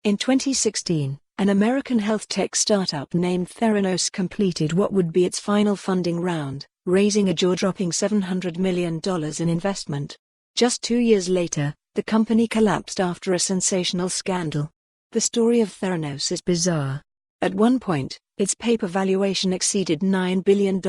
In 2016, an American health tech startup named Theranos completed what would be its final funding round, raising a jaw-dropping $700 million in investment. Just 2 years later, the company collapsed after a sensational scandal. The story of Theranos is bizarre. At one point, its paper valuation exceeded $9 billion,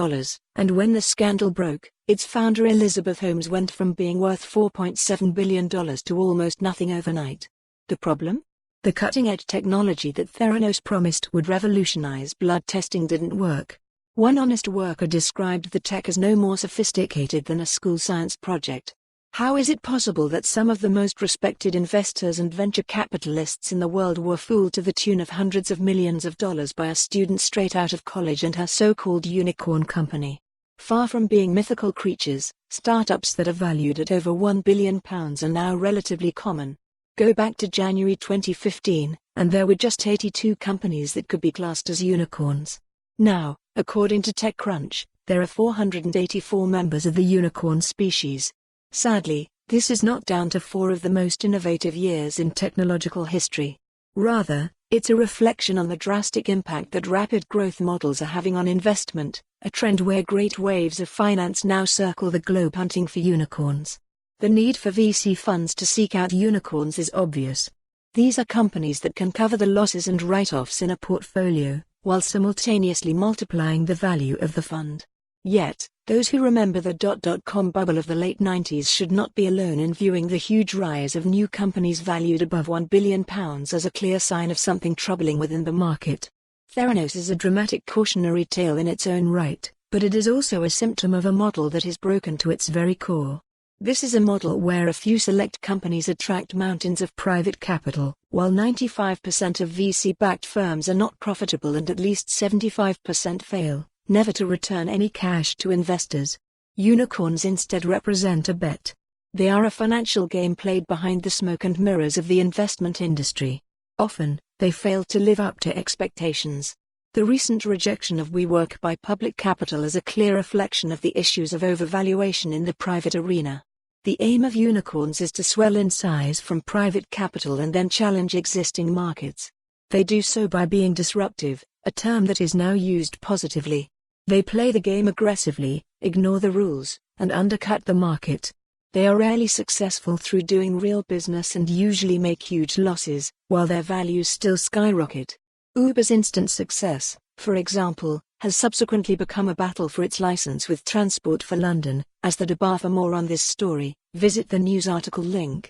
and when the scandal broke, its founder Elizabeth Holmes went from being worth $4.7 billion to almost nothing overnight. The problem? The cutting-edge technology that Theranos promised would revolutionize blood testing didn't work. One honest worker described the tech as no more sophisticated than a school science project. How is it possible that some of the most respected investors and venture capitalists in the world were fooled to the tune of hundreds of millions of dollars by a student straight out of college and her so-called unicorn company? Far from being mythical creatures, startups that are valued at over £1 billion are now relatively common. Go back to January 2015, and there were just 82 companies that could be classed as unicorns. Now, according to TechCrunch, there are 484 members of the unicorn species. Sadly, this is not down to 4 of the most innovative years in technological history. Rather, it's a reflection on the drastic impact that rapid growth models are having on investment, a trend where great waves of finance now circle the globe hunting for unicorns. The need for VC funds to seek out unicorns is obvious. These are companies that can cover the losses and write-offs in a portfolio, while simultaneously multiplying the value of the fund. Yet, those who remember the .com bubble of the late 90s should not be alone in viewing the huge rise of new companies valued above £1 billion as a clear sign of something troubling within the market. Theranos is a dramatic cautionary tale in its own right, but it is also a symptom of a model that is broken to its very core. This is a model where a few select companies attract mountains of private capital, while 95% of VC-backed firms are not profitable and at least 75% fail, never to return any cash to investors. Unicorns instead represent a bet. They are a financial game played behind the smoke and mirrors of the investment industry. Often, they fail to live up to expectations. The recent rejection of WeWork by public capital is a clear reflection of the issues of overvaluation in the private arena. The aim of unicorns is to swell in size from private capital and then challenge existing markets. They do so by being disruptive, a term that is now used positively. They play the game aggressively, ignore the rules, and undercut the market. They are rarely successful through doing real business and usually make huge losses, while their values still skyrocket. Uber's instant success, for example, has subsequently become a battle for its license with Transport for London. As the debate for more on this story, visit the news article link.